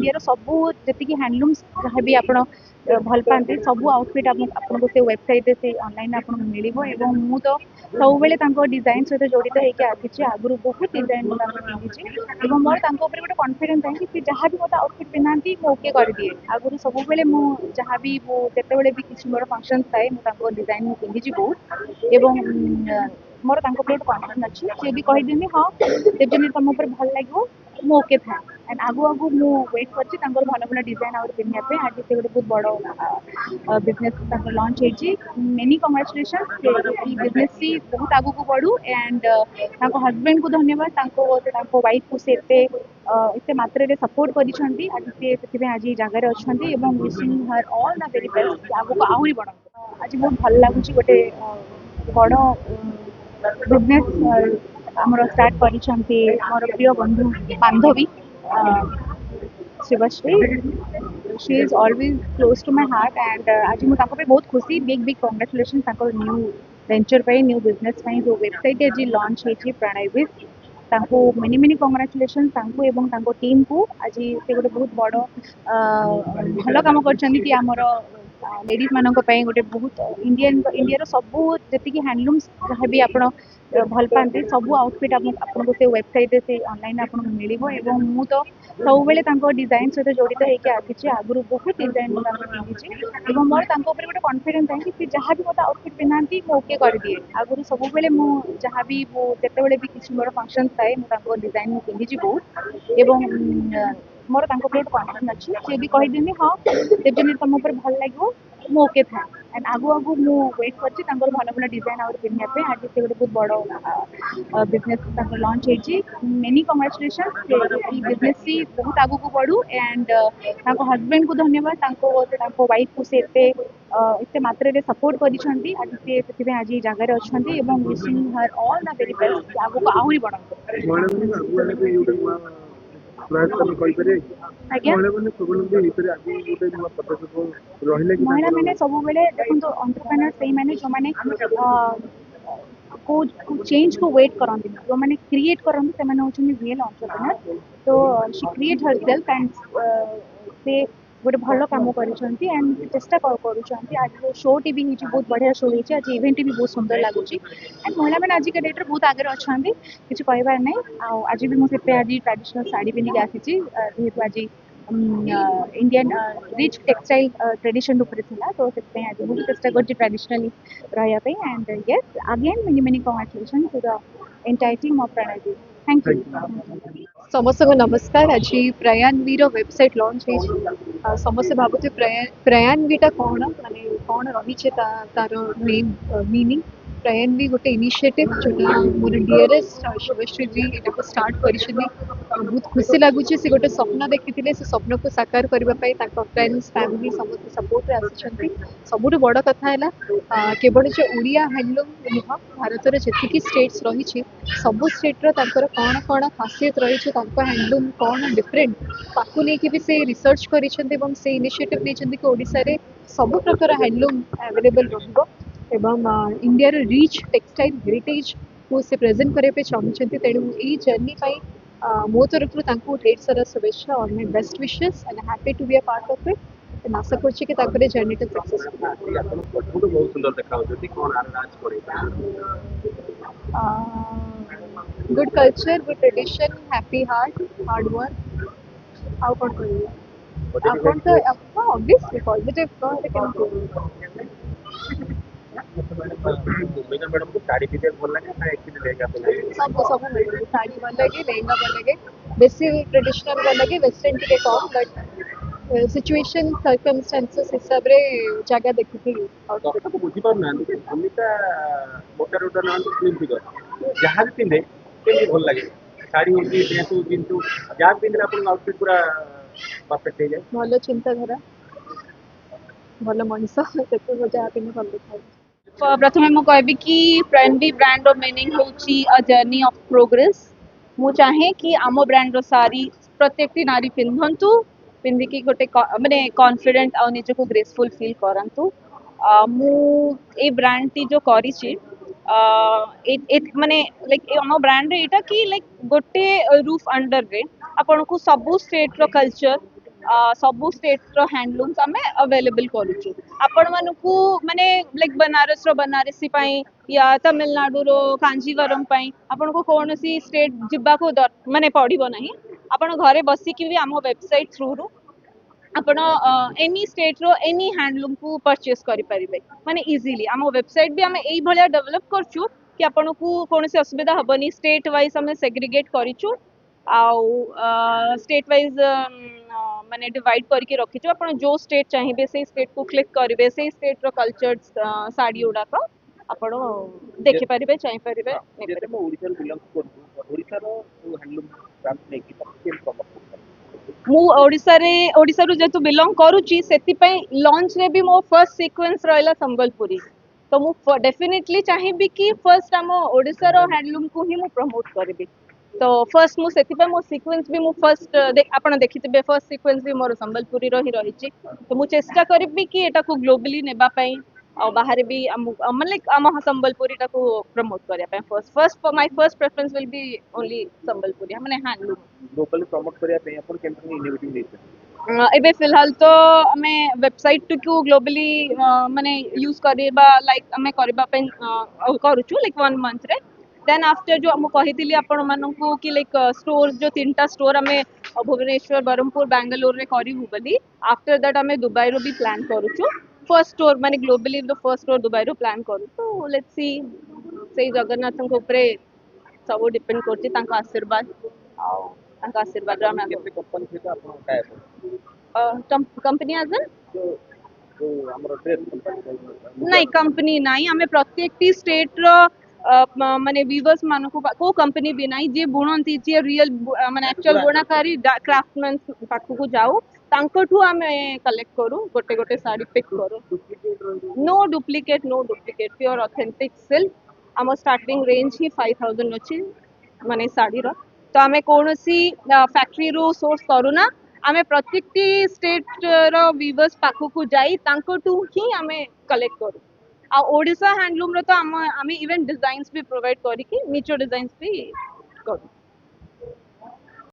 India सबू जी handlooms जहाँ भी आप भल पाते सबू आउटफिट आपको से वेबसाइट से ऑनलाइन आपको मिल मु तो सब बेले डिजाइन सहित जड़ित होकर आसी आगुरी बहुत डिजाइन पिंधि मोर गोटे कॉन्फिडेंस है कि जहाँ भी मतलब आउटफिट पिंधा मुझे ओके कर दिए आगुरी सब बेले जहाँ भी जिते भी किसी मोर फंक्शन थाए मुझे डिजाइन पिंधि बहुत मोर गोटे कॉन्फिडेंस अच्छी सी भी कहीदेनी हाँ देवजनी तुम भल लगे मु ओके था एंड आगु आगु मु वेट कर भल भल डिजाइन आउट पिंधापी आज से गोटे बहुत बड़ बिजनेस लॉन्च होती मेनी कंग्रेचुलेशन बिजनेस सी बहुत आगु को बढ़ू एंड हजबैंड को धन्यवाद वाइफ को से एते मात्रा रे सपोर्ट करिसेंती आज से आज जगह अच्छा wishing her all the very best आगु को आहरी बढ़ आज बहुत भल लगुच गोटे बड़ बिजनेस आमर स्टार्ट करिसेंती मोर प्रिय बंधु बांधवी Shivashri she is always close to my heart and आज मुझे बहुत खुशी big big congratulation new venture पे न्यू बिजनेस जो वेबसाइट आज लॉन्च होती प्रणयविज मेनी मेनी कंग्रेचुलेशन टीम को आज से गोटे बहुत बड़ भल कम कर लेडीज मान गोटे बहुत इंडिया सबू जी हैंडलूम्स जहाँ भी आप भल पाते सबू आउटफिट आपको से वेबसाइट से ऑनलाइन आपको मिल मु तो सब बेले डिजाइन सहित जड़ित होकर आसी आगुरी बहुत डिजाइन पिंधि मोर गोटे कॉन्फिडेंस है कि जहाँ भी मतलब आउटफिट पिंधा मुझे ओके कर दिए आगुरी सब बेले जहाँ भी जिते भी किसी मोर फंक्शन थाए मुझे डिजाइन पिंधि बहुत मोर गोटे कॉन्फिडेंस अच्छी सी भी कहीदेनी हाँ देवजनी तुम भल लगे मु ओके था एंड आगु आगु मु वेट कर भल भल डिजाइन आउट पिंधापी आज से गोटे बहुत बड़ बिजनेस लॉन्च होती मेनी कंग्रेचुलेशन बिजनेस सी बहुत आगु को बढ़ू एंड हजबैंड को धन्यवाद वाइफ को से एते मात्रा रे सपोर्ट करिसेंती आज से आज जगह अच्छा wishing her all the very best आगु को आहरी बढ़ महिला मैंने सब बेले देखो एंटरप्रेन्योर से मैंने जो मैंने को चेंज को वेट करती जो मैंने क्रिएट करती से रियल एंटरप्रेन्योर तो शी क्रिएट हरसेल्फ एंड से गोटे भल कम कर चेष्टा कर आज जो शो टी भी बहुत बढ़िया शो होती आज इवेंट भी बहुत सुंदर लगुच एंड महिला मैंने आज के डेट्रे बहुत आगे अच्छा किसी कहबार ना आज भी मुझे आज ट्रेडिशनल शाढ़ी पिंधिक आसी जेहेतु आज इंडियन रिच टेक्सटाइल ट्रेडिशन ऊपर था तो से आज बहुत चेष्टा कर ट्रेडिशनली रही and yes again many many congratulation to the entire team of प्रणयविज थैंक यू समस्त को नमस्कार आज प्रयान्वी वेबसाइट लॉन्च हो समस्त भावुते प्रयान्वीटा कौन माने कौन रही तार मेन मीनिंग प्रयान्वी गोटे इनिशिएटिव जोटा मोर डियरेस्ट शिवश्री जी यहाँ स्टार्ट कर बहुत खुशी लगुच से गोटे स्वप्न देखी से स्वप्न को साकार करने फ्रेंड्स फैमिली समस्त सपोर्ट आसी सबुठ बड़ कथा है केवल जो ओडिया हैंडलूम नुह भारत जी स्टेट्स रही सबू स्टेट्र कौन कौन खासियत रही हैंडलूम कौन डिफरेंट ताकू लेकिन भी से रिसर्च कर इनिशिएटिव नहीं कि ओडिशा रे सब प्रकार हैंडलूम अवेलेबल रहिबो एवं इंडिया रिच टेक्सटाइल हेरिटेज को से प्रेजेंट करने चाहते तेणु यही जर्नी मो तरफ ढेर सारा शुभेच्छा और my best wishes and happy to be a part of it आशा कर जर्नी टा good culture good tradition happy hard work how कौन कर तो ऑब्वियसली पॉजिटिव मैडम को साड़ी पीते भल लगे ना एक्चुअली लेगा सब सब साड़ी भल लगे लहंगा भल लगे बेसी ट्रेडिशनल भल लगे वेस्टर्न टिके कम बट सिचुएशन सर्कमस्टेंसेस हिसाब रे जगह देखि डॉक्टर को बुझी पार ना भूमिका मोटा रोटा ना स्लिम फिगर जहां भी पिंधे केमि भल लगे साड़ी हो कि ड्रेस हो किंतु जहां पिंधे अपन आउटफिट पूरा परफेक्ट हो जाए भल चिंताधारा भल मनीष से जहाँ पिंधे भल देखा प्रथमे मु कहबी कि प्रणवी ब्रांड रो मीनिंग होची अ जर्नी ऑफ प्रोग्रेस मु चाहे कि आम ब्रांड रो सारी प्रत्येक नारी पिंधंतु पिंधिकी गोटे माने कॉन्फिडेंट और निज को ग्रेसफुल फील करंतु मु ए ब्रांड टी जो करिछि माने लाइक आम ब्रांड रे एटा कि लाइक गोटे रूफ अंडर रे आपन को सबु स्टेट रो कल्चर सबू स्टेट रो हैंडलूम्स आमे अवेलेबल करूछु आपण मानकू माने लाइक बनारस रो बनारसी पाई या तमिलनाडु रो कांजीवरम पाई आपण को कौनसी स्टेट जिबा को माने पड़िबो नहीं आपण घरे बसी कि भी आम वेबसाइट थ्रू रू आपण एनी स्टेट रो एनी हैंडलूम को परचेस करि परिबे माने इजीली आम वेबसाइट भी आमे एई भलिया डेवलप करछु कि आपण को कौनसी असुविधा हबनी स्टेट वाइज आमे सेग्रीगेट करिछु आउ स्टेट वाइज माने डिवाइड करके रखिछु आपण जो स्टेट चाहिए से स्टेट को क्लिक करिवे से स्टेट रो कल्चर साड़ी उडा को आपण देखि परिबे चाहि परिबे नै ଯେତେ परिबे ମୁଁ ଓଡ଼ିଶାରୁ ବିଲଙ୍ଗ କରୁଛୁ ଓଡ଼ିଶାର ହ୍ୟାଣ୍ଡଲୁମ୍ ବ୍ରାଣ୍ଡ ନେଇକି ତାକୁ କେମିତି ପ୍ରମୋଟ କରୁଛନ୍ତି? ମୁଁ ओडिसा रु जेतु बिलोंग करूची सेति पई लॉन्च रे भी मो फर्स्ट सीक्वेंस रहला संबलपुरी तो मु डेफिनेटली चाहिबी कि फर्स्ट आम ओडिसा रो हैंडलूम को ही मु प्रमोट करबी तो फर्स्ट मु सेति पई मो सीक्वेंस भी मु फर्स्ट आपण देखिथिबे फर्स्ट सीक्वेंस भी मोर संबलपुरी रो ही रहिची तो मु चेष्टा करबी कि एटा को ग्लोबली नेबा पई और बाहर भी मतलब आम संबलपुरी टा को प्रमोट करिया पई first my first preference will be only Sambalpuri माने हैंडलूम ଗ୍ଲୋବାଲି ପ୍ରମୋଟ କରିବା ପାଇଁ ଆପଣ କେମିତି ଇନୋଭେଟିଭ ନେଇଛନ୍ତି? ଏବେ फिलहाल तो ଆମେ वेबसाइट को ग्लोबली माने यूज करबा लाइक ଆମେ करबा ପାଇଁ करूछु लाइक 1 मंथ रे देन आफ्टर जो हम कहितली आपण मानकू कि लाइक स्टोर जो तीनटा स्टोर हमें भुवनेश्वर बरहमपुर बेंगलोर रे करिबु बली आफ्टर दैट हमें दुबई रो भी प्लान करूछु फर्स्ट स्टोर माने globally the first store Dubai रो प्लान करू तो लेट्स सी सेई जगन्नाथ को ऊपर सब डिपेंड करछि तांका आशीर्वाद आ तांका आशीर्वाद रो हम କେତେ କମ୍ପାନୀ ସହିତ ଆପଣ ଟାଇପ୍ कंपनी आज ଯୋଉ ଯୋଉ ଆମର ଡ୍ରେସ୍ କମ୍ପାନୀ नहीं कंपनी नहीं हमें प्रत्येक टी स्टेट रो माने वीवर्स मानको को कंपनी भी नहीं जे बुणंती जे रियल माने एक्चुअल बुणाकारी क्राफ्टमैन पाखु को जाऊ तांकठू हमें कलेक्ट करू गोटे गोटे साड़ी पिक करू no duplicate pure authentic silk आम स्टार्टिंग रेंज ही 5000 अछि माने साड़ी रो तो हमें कौनसी फैक्ट्री रू सोर्स करूना आमे प्रत्येक टी स्टेट रो वीवर्स पाखु को जाई तांकठू ही हमें कलेक्ट करू आ ओडिशा हैंडलूम रो तो आमे इवन डिजाइन्स भी प्रोवाइड करी कि निचो डिजाइन्स भी करू